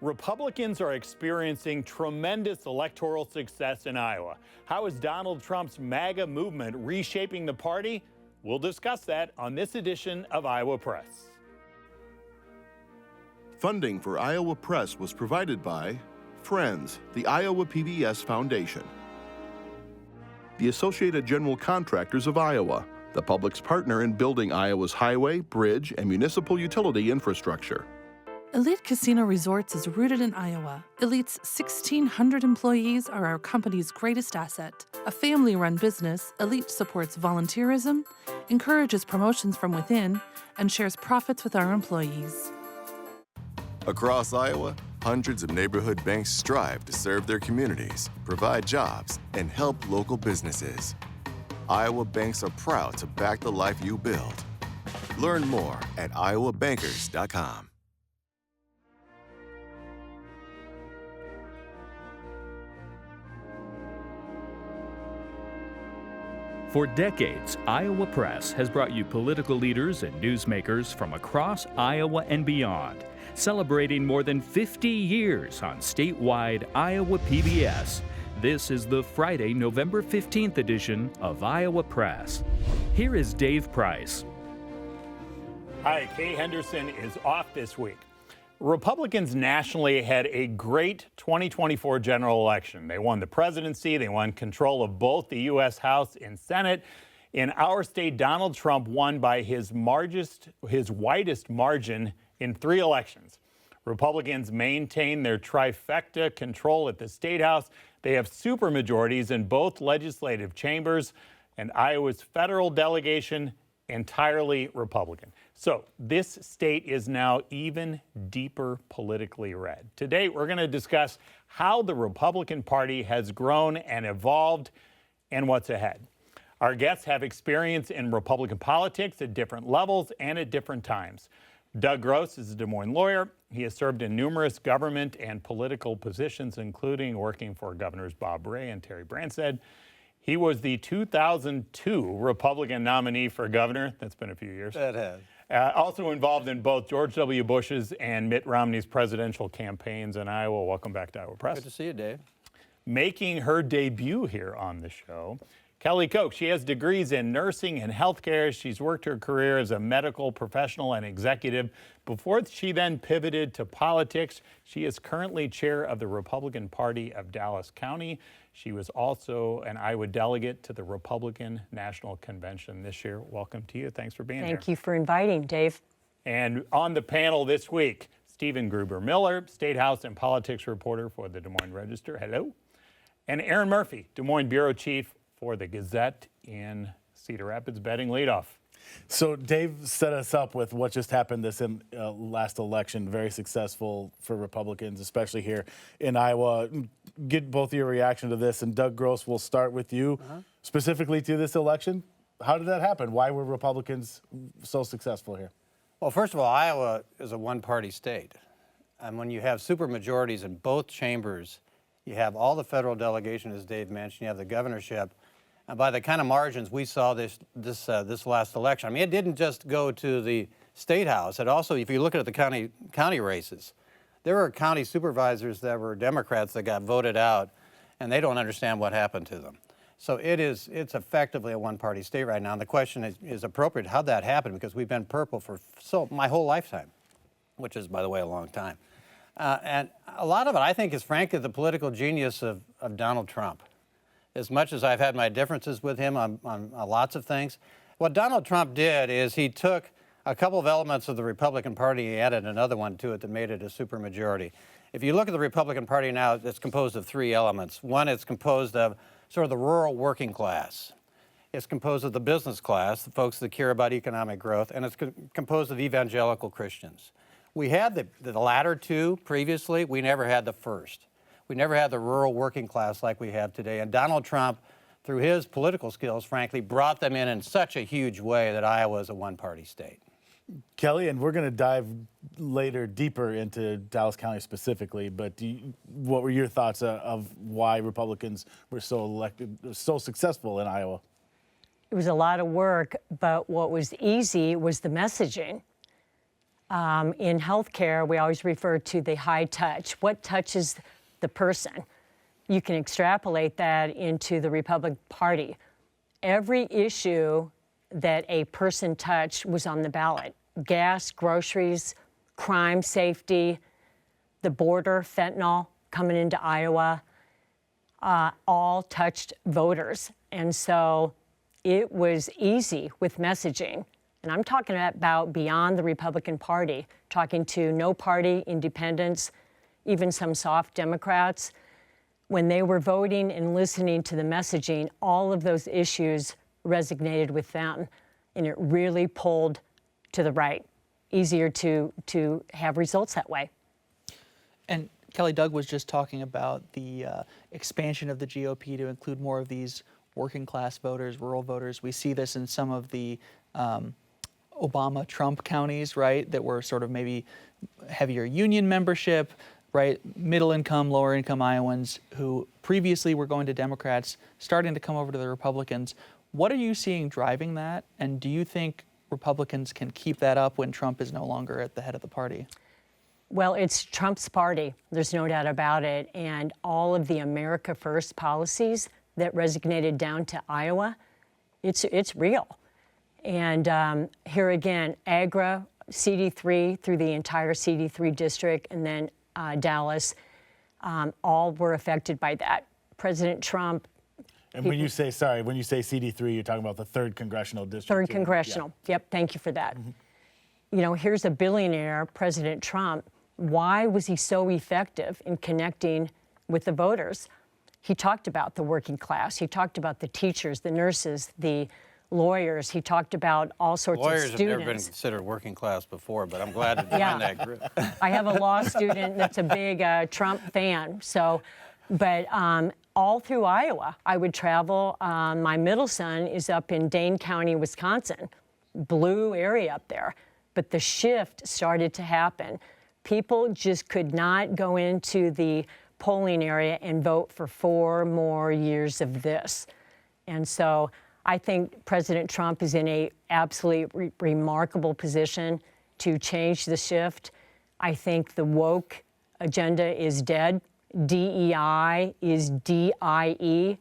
Republicans are experiencing tremendous electoral success in Iowa. How is Donald Trump's MAGA movement reshaping the party? We'll discuss that on this edition of Iowa Press. Funding for Iowa Press was provided by Friends, the Iowa PBS Foundation, the Associated General Contractors of Iowa, the public's partner in building Iowa's highway, bridge, and municipal utility infrastructure. Elite Casino Resorts is rooted in Iowa. Elite's 1,600 employees are our company's greatest asset. A family-run business, Elite supports volunteerism, encourages promotions from within, and shares profits with our employees. Across Iowa, hundreds of neighborhood banks strive to serve their communities, provide jobs, and help local businesses. Iowa banks are proud to back the life you build. Learn more at iowabankers.com. For decades, Iowa Press has brought you political leaders and newsmakers from across Iowa and beyond, celebrating more than 50 years on statewide Iowa PBS. This is the Friday, November 15th edition of Iowa Press. Here is Dave Price. Hi, Kay Henderson is off this week. Republicans nationally had a great 2024 general election. They won the presidency, they won control of both the U.S. House and Senate. In our state, Donald Trump won by his widest margin in 3 elections. Republicans maintain their trifecta control at the Statehouse. They have supermajorities in both legislative chambers, and Iowa's federal delegation entirely Republican. So this state is now even deeper politically red. Today, we're going to discuss how the Republican Party has grown and evolved and what's ahead. Our guests have experience in Republican politics at different levels and at different times. Doug Gross is a Des Moines lawyer. He has served in numerous government and political positions, including working for Governors Bob Ray and Terry Branstad. He was the 2002 Republican nominee for governor. That's been a few years. That has. Also involved in both George W. Bush's and Mitt Romney's presidential campaigns in Iowa. Welcome back to Iowa Press. Good to see you, Dave. Making her debut here on the show, Kelley Koch. She has degrees in nursing and healthcare. She's worked her career as a medical professional and executive. Before she then pivoted to politics, she is currently chair of the Republican Party of Dallas County. She was also an Iowa delegate to the Republican National Convention this year. Welcome to you. Thanks for being here. Thank you for inviting, Dave. And on the panel this week, Stephen Gruber-Miller, Statehouse and politics reporter for the Des Moines Register. Hello. And Erin Murphy, Des Moines bureau chief for the Gazette in Cedar Rapids, betting leadoff. So Dave set us up with what just happened this last election. Very successful for Republicans, especially here in Iowa. Get both your reaction to this. And Doug Gross, we'll start with you. Specifically to this election. How did that happen? Why were Republicans so successful here? Well, first of all, Iowa is a one-party state. And when you have supermajorities in both chambers, you have all the federal delegation, as Dave mentioned, you have the governorship. And by the kind of margins we saw this last election, I mean, it didn't just go to the State House. It also, if you look at the county races, there were county supervisors that were Democrats that got voted out, and they don't understand what happened to them. So it's effectively a one-party state right now. And the question is appropriate, how'd that happen? Because we've been purple for my whole lifetime, which is, by the way, a long time. And a lot of it, I think, is frankly the political genius of Donald Trump. As much as I've had my differences with him on lots of things, what Donald Trump did is he took a couple of elements of the Republican Party, he added another one to it that made it a supermajority. If you look at the Republican Party now, it's composed of 3 elements. One, it's composed of sort of the rural working class. It's composed of the business class, the folks that care about economic growth, and it's composed of evangelical Christians. We had the latter two previously. We never had the first. We never had the rural working class like we have today. And Donald Trump, through his political skills, frankly, brought them in such a huge way that Iowa is a one-party state. Kelley, and we're going to dive later deeper into Dallas County specifically, but what were your thoughts of why Republicans were so successful in Iowa? It was a lot of work, but what was easy was the messaging. In healthcare, we always refer to the high touch. What touches the person? You can extrapolate that into the Republican Party. Every issue that a person touched was on the ballot. Gas, groceries, crime, safety, the border, fentanyl coming into Iowa, all touched voters. And so it was easy with messaging. And I'm talking about beyond the Republican Party, talking to no party independents, even some soft Democrats. When they were voting and listening to the messaging, all of those issues resonated with them. And it really pulled to the right. Easier to have results that way. And Kelley, Doug was just talking about the expansion of the GOP to include more of these working class voters, rural voters. We see this in some of the Obama-Trump counties, right, that were sort of maybe heavier union membership, right, middle income, lower income Iowans who previously were going to Democrats, starting to come over to the Republicans. What are you seeing driving that? And do you think Republicans can keep that up when Trump is no longer at the head of the party? Well, it's Trump's party. There's no doubt about it. And all of the America First policies that resonated down to Iowa, it's real. And here again, AGRA, CD3 through the entire CD3 district, and then Dallas, all were affected by that. President Trump. And when you say CD3, you're talking about the 3rd Congressional District. 3rd Congressional. Yeah. Yep, thank you for that. Mm-hmm. You know, here's a billionaire, President Trump. Why was he so effective in connecting with the voters? He talked about the working class. He talked about the teachers, the nurses, the lawyers. He talked about all sorts of students. Lawyers have never been considered working class before, but I'm glad to join that group. I have a law student that's a big Trump fan. So, but all through Iowa, I would travel. My middle son is up in Dane County, Wisconsin, blue area up there. But the shift started to happen. People just could not go into the polling area and vote for 4 more years of this. And so I think President Trump is in a absolutely remarkable position to change the shift. I think the woke agenda is dead. DEI is DIE-ing.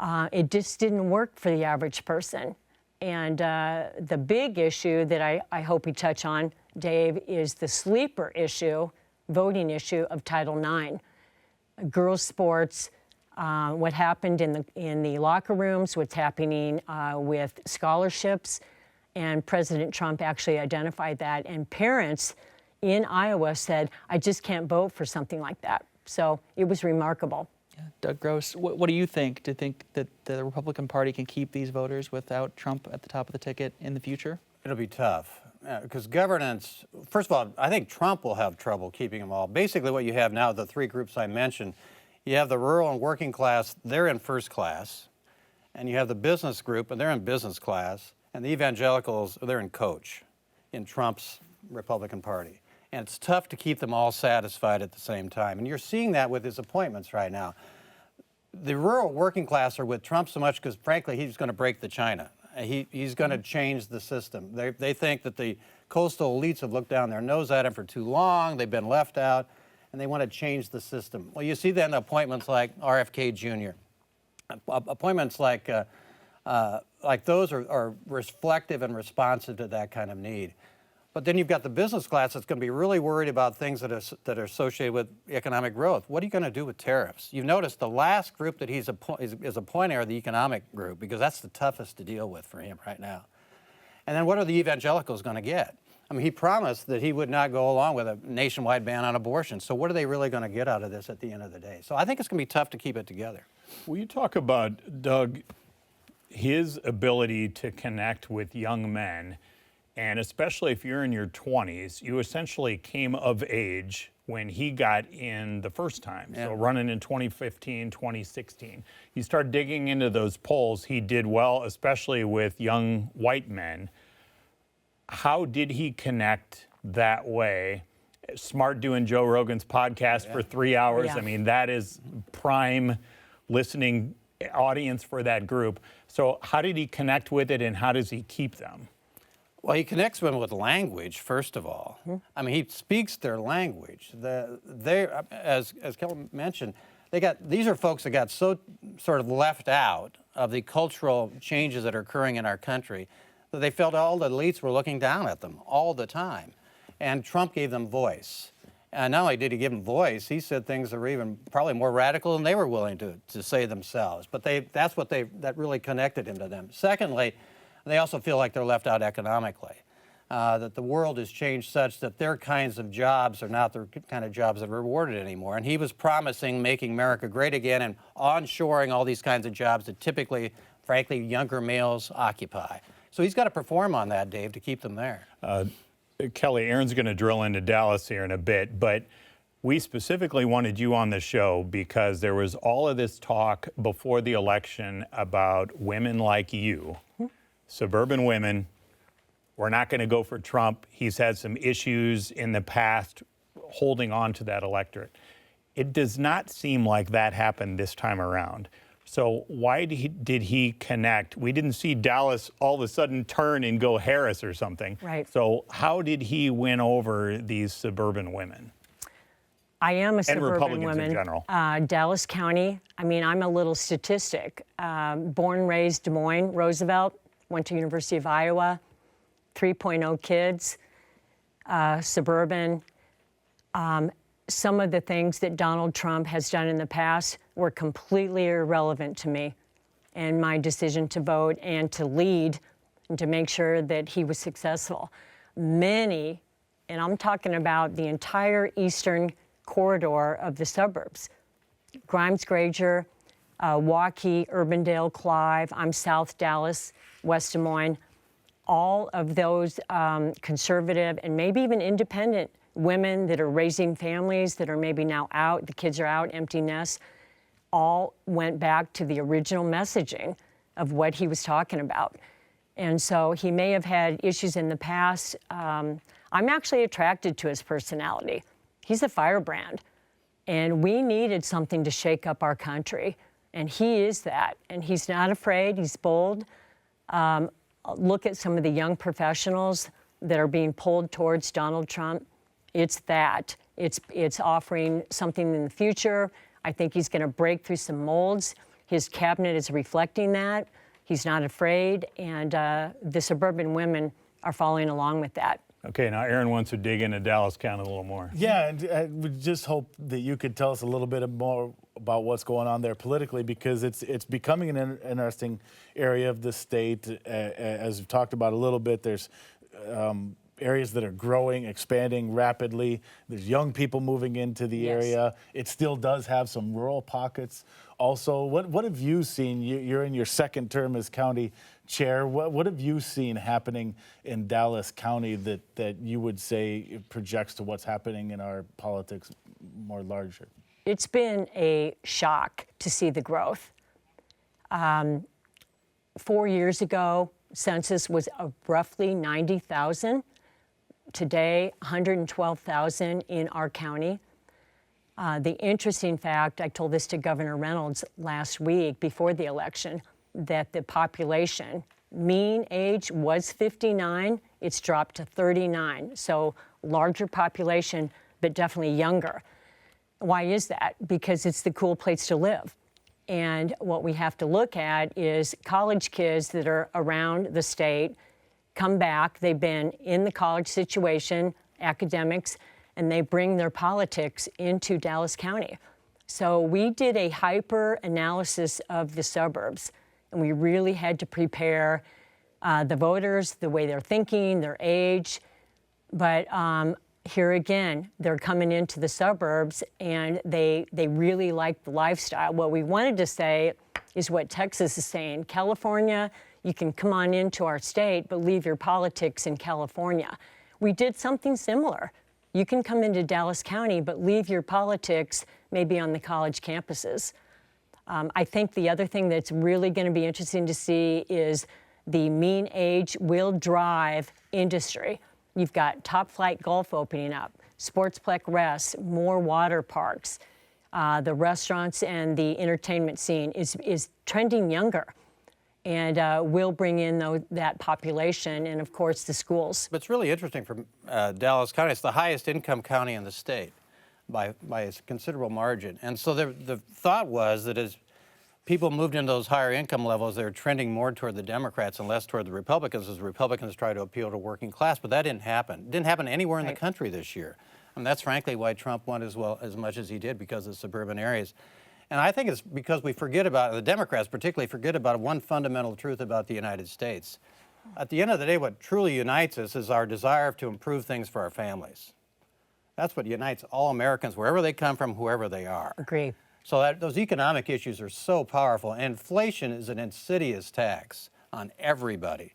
It just didn't work for the average person. And the big issue that I hope we touch on, Dave, is the sleeper issue, voting issue of Title IX. Girls' sports, what happened in the locker rooms, what's happening with scholarships, and President Trump actually identified that. And parents in Iowa said, I just can't vote for something like that. So it was remarkable. Yeah. Doug Gross, what do you think? Do you think that the Republican Party can keep these voters without Trump at the top of the ticket in the future? It'll be tough because governance, first of all, I think Trump will have trouble keeping them all. Basically what you have now, the 3 groups I mentioned, you have the rural and working class, they're in first class, and you have the business group, and they're in business class, and the evangelicals, they're in coach in Trump's Republican Party. And it's tough to keep them all satisfied at the same time. And you're seeing that with his appointments right now. The rural working class are with Trump so much because, frankly, he's going to break the China. He's going to change the system. They think that the coastal elites have looked down their nose at him for too long. They've been left out, and they want to change the system. Well, you see that in appointments like RFK Jr. Appointments like those are reflective and responsive to that kind of need. But then you've got the business class that's going to be really worried about things that are associated with economic growth. What are you going to do with tariffs? You've noticed the last group that is appointing are the economic group because that's the toughest to deal with for him right now. And then what are the evangelicals going to get? I mean, he promised that he would not go along with a nationwide ban on abortion. So what are they really going to get out of this at the end of the day? So I think it's going to be tough to keep it together. Will you talk about, Doug, his ability to connect with young men? And especially if you're in your 20s, you essentially came of age when he got in the first time. Yeah. So running in 2015, 2016. You start digging into those polls, he did well, especially with young white men. How did he connect that way? Smart doing Joe Rogan's podcast for 3 hours. I mean, that is prime listening audience for that group. So how did he connect with it and how does he keep them? Well, he connects women with language, first of all. I mean, he speaks their language. As Kelley mentioned, these are folks that got so sort of left out of the cultural changes that are occurring in our country that they felt all the elites were looking down at them all the time. And Trump gave them voice. And not only did he give them voice, he said things that were even probably more radical than they were willing to say themselves. But that really connected him to them. Secondly, they also feel like they're left out economically. That the world has changed such that their kinds of jobs are not the kind of jobs that are rewarded anymore. And he was promising making America great again and onshoring all these kinds of jobs that typically, frankly, younger males occupy. So he's got to perform on that, Dave, to keep them there. Kelley, Erin's going to drill into Dallas here in a bit, but we specifically wanted you on the show because there was all of this talk before the election about women like you, suburban women. We're not going to go for Trump. He's had some issues in the past holding on to that electorate. It does not seem like that happened this time around. So why did he connect? We didn't see Dallas all of a sudden turn and go Harris or something. Right. So how did he win over these suburban women? I am a And suburban Republicans woman. in general. Dallas County, I mean, I'm a little statistic. Born and raised Des Moines, Roosevelt, went to University of Iowa, 3.0 kids, suburban. Some of the things that Donald Trump has done in the past were completely irrelevant to me and my decision to vote and to lead and to make sure that he was successful. Many, and I'm talking about the entire eastern corridor of the suburbs, Grimes, Granger, Waukee, Urbandale, Clive, I'm South Dallas, West Des Moines, all of those conservative and maybe even independent women that are raising families that are maybe now out, the kids are out, empty nests, all went back to the original messaging of what he was talking about. And so he may have had issues in the past. I'm actually attracted to his personality. He's a firebrand, and we needed something to shake up our country, and he is that. And he's not afraid, he's bold. Look at some of the young professionals that are being pulled towards Donald Trump. It's that. It's offering something in the future. I think he's going to break through some molds. His cabinet is reflecting that. He's not afraid, and the suburban women are following along with that. Okay, now Erin wants to dig into Dallas County a little more. Yeah, and I would just hope that you could tell us a little bit more about what's going on there politically, because it's becoming an interesting area of the state. As we've talked about a little bit, there's areas that are growing, expanding rapidly. There's young people moving into the area. It still does have some rural pockets. Also, what have you seen? You're in your second term as county chair. What have you seen happening in Dallas County that you would say projects to what's happening in our politics more larger? It's been a shock to see the growth. 4 years ago, census was roughly 90,000. Today, 112,000 in our county. The interesting fact, I told this to Governor Reynolds last week before the election, that the population mean age was 59, it's dropped to 39. So larger population, but definitely younger. Why is that? Because it's the cool place to live. And what we have to look at is college kids that are around the state come back, they've been in the college situation, academics, and they bring their politics into Dallas County. So we did a hyper analysis of the suburbs, and we really had to prepare the voters, the way they're thinking, their age. But here again, they're coming into the suburbs, and they really like the lifestyle. What we wanted to say is what Texas is saying. California, you can come on into our state, but leave your politics in California. We did something similar. You can come into Dallas County, but leave your politics maybe on the college campuses. I think the other thing that's really going to be interesting to see is the mean age will drive industry. You've got top flight golf opening up, sportsplex rests, more water parks. The restaurants and the entertainment scene is trending younger. and we'll bring in that population and, of course, the schools. But it's really interesting for Dallas County. It's the highest income county in the state by a considerable margin. And so the thought was that as people moved into those higher income levels, they were trending more toward the Democrats and less toward the Republicans as Republicans try to appeal to working class. But that didn't happen. It didn't happen anywhere in the country this year. And that's frankly why Trump won as much as he did, because of suburban areas. And I think it's because we forget about, the Democrats particularly forget about one fundamental truth about the United States. At the end of the day, what truly unites us is our desire to improve things for our families. That's what unites all Americans, wherever they come from, whoever they are. Agree. So those economic issues are so powerful. Inflation is an insidious tax on everybody.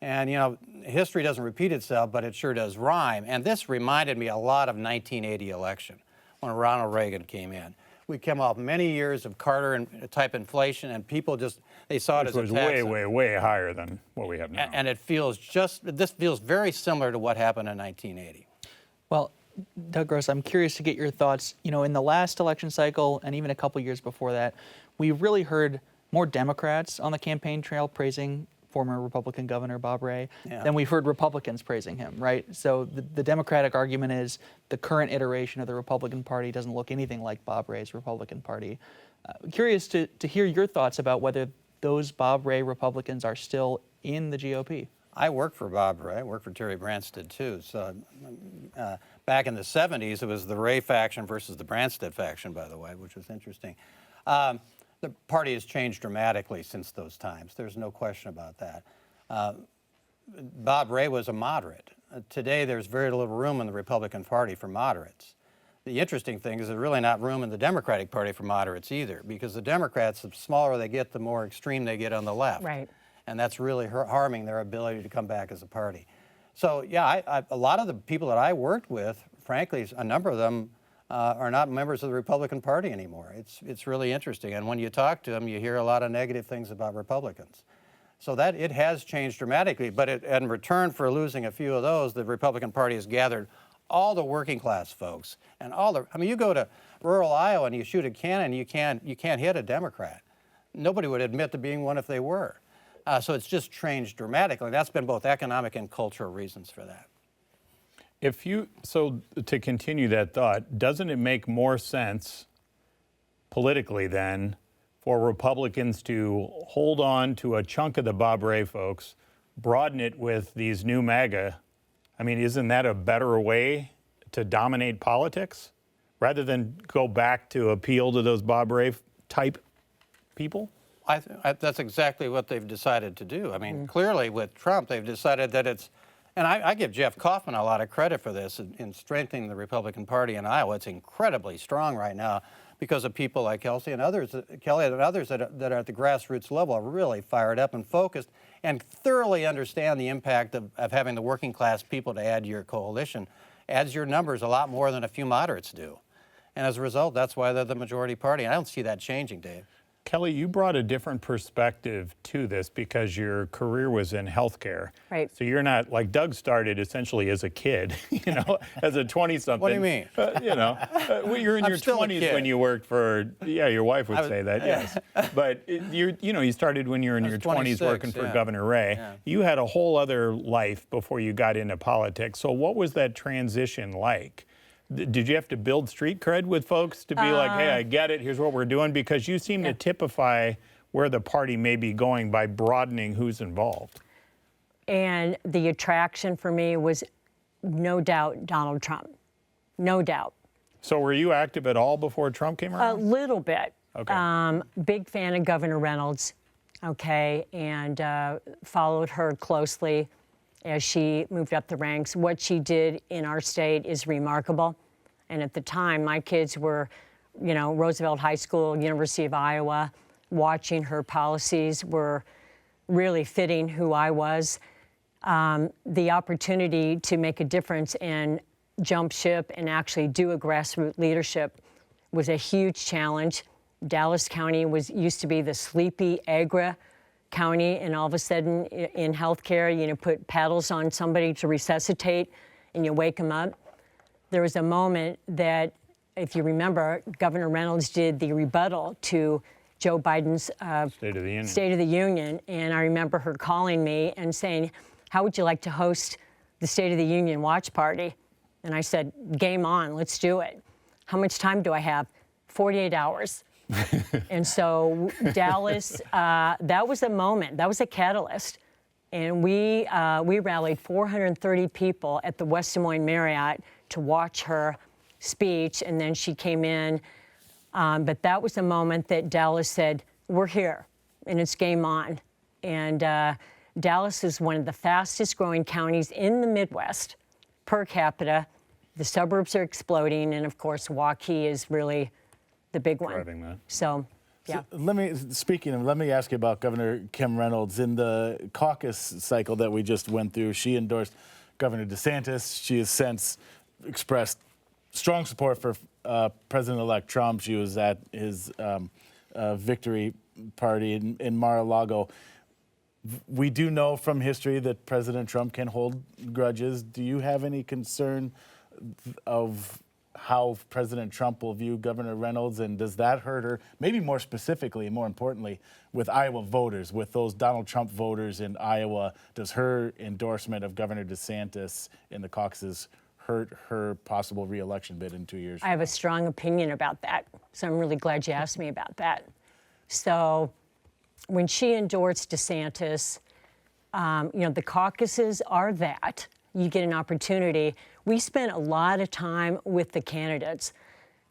And, you know, history doesn't repeat itself, but it sure does rhyme. And this reminded me a lot of 1980 election when Ronald Reagan came in. We came off many years of Carter-type inflation, and people just, they saw it as a tax. Which was way higher than what we have now. And it feels this feels very similar to what happened in 1980. Well, Doug Gross, I'm curious to get your thoughts. You know, in the last election cycle and even a couple years before that, we really heard more Democrats on the campaign trail praising former Republican Governor Bob Ray than we've heard Republicans praising him, right? So the Democratic argument is the current iteration of the Republican Party doesn't look anything like Bob Ray's Republican Party. Curious to hear your thoughts about whether those Bob Ray Republicans are still in the GOP. I worked for Bob Ray. I worked for Terry Branstad, too. So back in the 70s, it was the Ray faction versus the Branstad faction, by the way, which was interesting. The party has changed dramatically since those times. There's no question about that. Bob Ray was a moderate. Today, there's very little room in the Republican Party for moderates. The interesting thing is there's really not room in the Democratic Party for moderates either, because the Democrats, the smaller they get, the more extreme they get on the left. Right. And that's really harming their ability to come back as a party. So, yeah, a lot of the people that I worked with, frankly, a number of them are not members of the Republican Party anymore. It's really interesting. And when you talk to them, you hear a lot of negative things about Republicans. So that it has changed dramatically. But in return for losing a few of those, the Republican Party has gathered all the working class folks and you go to rural Iowa and you shoot a cannon, you can't hit a Democrat. Nobody would admit to being one if they were. So it's just changed dramatically. That's been both economic and cultural reasons for that. So to continue that thought, doesn't it make more sense politically then for Republicans to hold on to a chunk of the Bob Ray folks, broaden it with these new MAGA? I mean, isn't that a better way to dominate politics rather than go back to appeal to those Bob Ray type people? That's exactly what they've decided to do. I mean, clearly with Trump, they've decided that it's, and I give Jeff Kaufman a lot of credit for this in strengthening the Republican Party in Iowa. It's incredibly strong right now because of people like Kelley and others that are at the grassroots level are really fired up and focused and thoroughly understand the impact of having the working class people to add to your coalition. Adds your numbers a lot more than a few moderates do. And as a result, that's why they're the majority party. And I don't see that changing, Dave. Kelley, you brought a different perspective to this because your career was in healthcare. Right. So you're not, like Doug started essentially as a kid, as a 20-something. What do you mean? You're in your 20s when you worked for, your wife would say that, yes. But you started when you were in your 20s working for Governor Ray. Yeah. You had a whole other life before you got into politics. So what was that transition like? Did you have to build street cred with folks to be like, hey, I get it, here's what we're doing? Because you seem to typify where the party may be going by broadening who's involved. And the attraction for me was no doubt Donald Trump. No doubt. So were you active at all before Trump came around? A little bit. Okay. Big fan of Governor Reynolds, and followed her closely as she moved up the ranks. What she did in our state is remarkable. And at the time, my kids were, Roosevelt High School, University of Iowa. Watching her policies were really fitting who I was. The opportunity to make a difference and jump ship and actually do a grassroots leadership was a huge challenge. Dallas County used to be the sleepy Agra County, and all of a sudden in healthcare, put paddles on somebody to resuscitate and you wake them up. There was a moment that, if you remember, Governor Reynolds did the rebuttal to Joe Biden's State of the Union. And I remember her calling me and saying, how would you like to host the State of the Union watch party? And I said, game on, let's do it. How much time do I have? 48 hours. And so Dallas, that was a moment, that was a catalyst. And we rallied 430 people at the West Des Moines Marriott to watch her speech, and then she came in. But that was the moment that Dallas said, we're here, and it's game on. And Dallas is one of the fastest growing counties in the Midwest per capita. The suburbs are exploding, and of course, Waukee is really the big one. Driving that. So, yeah. So let me ask you about Governor Kim Reynolds. In the caucus cycle that we just went through, she endorsed Governor DeSantis. She has since expressed strong support for President-elect Trump. She was at his victory party in Mar-a-Lago. We do know from history that President Trump can hold grudges. Do you have any concern of how President Trump will view Governor Reynolds, and does that hurt her? Maybe more specifically and more importantly, with Iowa voters, with those Donald Trump voters in Iowa, does her endorsement of Governor DeSantis in the caucuses hurt her possible re-election bid in 2 years? I have a strong opinion about that, so I'm really glad you asked me about that. So when she endorsed DeSantis, the caucuses are that. You get an opportunity. We spent a lot of time with the candidates.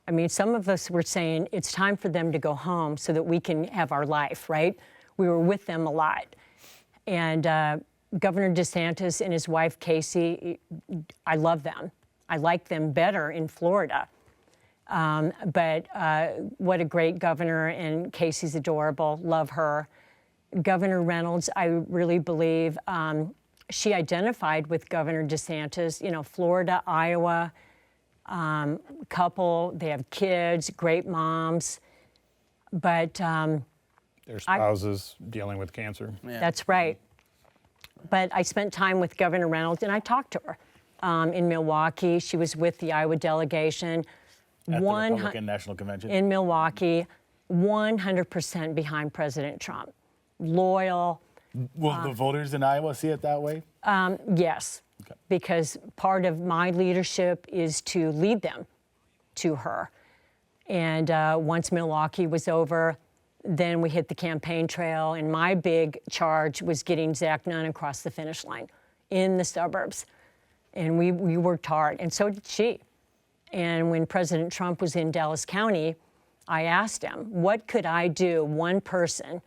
I mean, some of us were saying it's time for them to go home so that we can have our life, right? We were with them a lot. And Governor DeSantis and his wife, Casey, I love them. I like them better in Florida. But what a great governor, and Casey's adorable, love her. Governor Reynolds, I really believe, she identified with Governor DeSantis, Florida, Iowa, couple, they have kids, great moms, but their spouses dealing with cancer. Yeah. That's right. But I spent time with Governor Reynolds, and I talked to her in Milwaukee. She was with the Iowa delegation. At the Republican National Convention? In Milwaukee, 100% behind President Trump. Loyal. Will the voters in Iowa see it that way? Yes, okay. Because part of my leadership is to lead them to her. And once Milwaukee was over, then we hit the campaign trail, and my big charge was getting Zach Nunn across the finish line in the suburbs. And we worked hard, and so did she. And when President Trump was in Dallas County, I asked him, what could I do, one person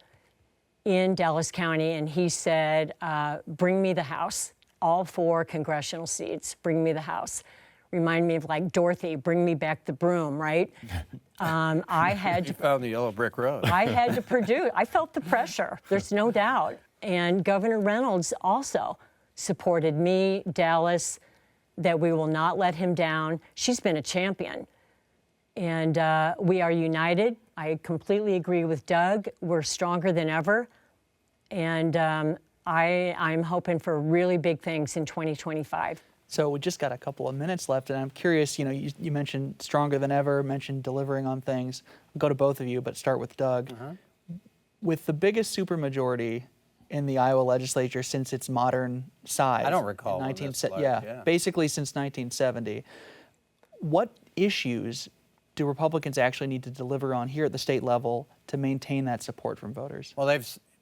in Dallas County? And he said, bring me the House, all 4 congressional seats, bring me the House. Remind me of like Dorothy, bring me back the broom, right? I had to. You found the yellow brick road. I had to produce. I felt the pressure. There's no doubt. And Governor Reynolds also supported me, Dallas, that we will not let him down. She's been a champion. And we are united. I completely agree with Doug. We're stronger than ever. And I'm hoping for really big things in 2025. So we just got a couple of minutes left, and I'm curious, you mentioned stronger than ever, mentioned delivering on things. I'll go to both of you, but start with Doug. With the biggest supermajority in the Iowa legislature since its modern size. I don't recall. Basically since 1970. What issues do Republicans actually need to deliver on here at the state level to maintain that support from voters? Well,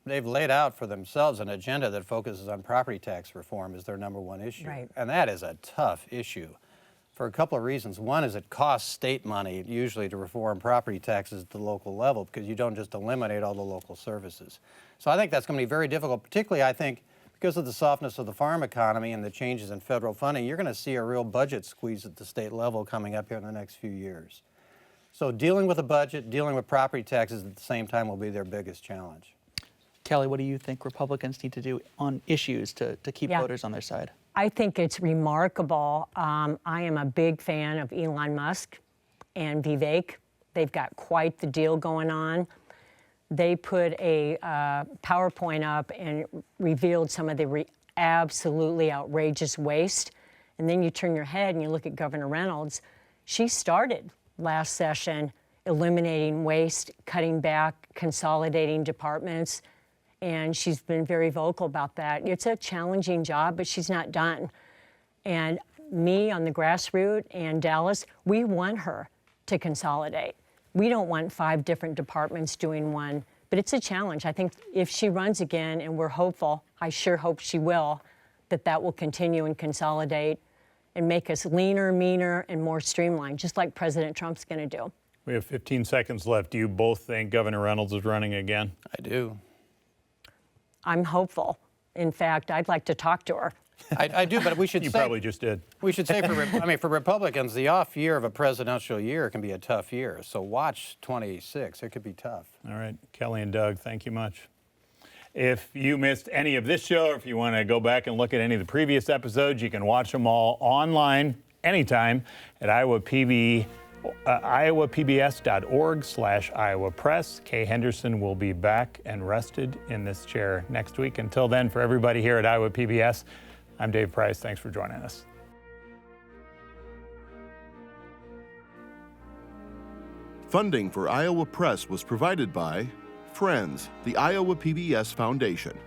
they've laid out for themselves an agenda that focuses on property tax reform as their #1 issue. Right. And that is a tough issue for a couple of reasons. One is it costs state money usually to reform property taxes at the local level because you don't just eliminate all the local services. So I think that's going to be very difficult, particularly I think because of the softness of the farm economy and the changes in federal funding. You're going to see a real budget squeeze at the state level coming up here in the next few years. So dealing with a budget, dealing with property taxes at the same time will be their biggest challenge. Kelley, what do you think Republicans need to do on issues to keep voters on their side? I think it's remarkable. I am a big fan of Elon Musk and Vivek. They've got quite the deal going on. They put a PowerPoint up and revealed some of the absolutely outrageous waste. And then you turn your head and you look at Governor Reynolds. She started last session eliminating waste, cutting back, consolidating departments. And she's been very vocal about that. It's a challenging job, but she's not done. And me on the grassroots and Dallas, we want her to consolidate. We don't want 5 different departments doing one, but it's a challenge. I think if she runs again, and we're hopeful, I sure hope she will, that will continue and consolidate and make us leaner, meaner, and more streamlined, just like President Trump's going to do. We have 15 seconds left. Do you both think Governor Reynolds is running again? I do. I'm hopeful. In fact, I'd like to talk to her. I do, but we should You say, probably just did. we should say for Republicans, the off year of a presidential year can be a tough year. So watch 26. It could be tough. All right, Kelley and Doug, thank you much. If you missed any of this show, or if you want to go back and look at any of the previous episodes, you can watch them all online anytime at iowapbs.org/Iowa Press. Kay Henderson will be back and rested in this chair next week. Until then, for everybody here at Iowa PBS, I'm Dave Price. Thanks for joining us. Funding for Iowa Press was provided by Friends, the Iowa PBS Foundation,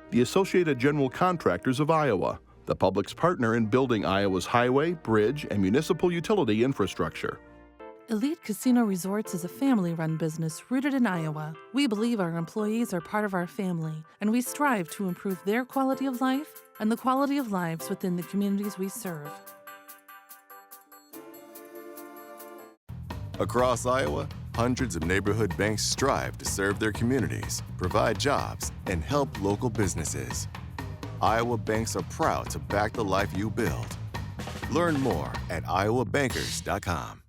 the Associated General Contractors of Iowa, the public's partner in building Iowa's highway, bridge, and municipal utility infrastructure. Elite Casino Resorts is a family-run business rooted in Iowa. We believe our employees are part of our family, and we strive to improve their quality of life and the quality of lives within the communities we serve. Across Iowa, hundreds of neighborhood banks strive to serve their communities, provide jobs, and help local businesses. Iowa banks are proud to back the life you build. Learn more at iowabankers.com.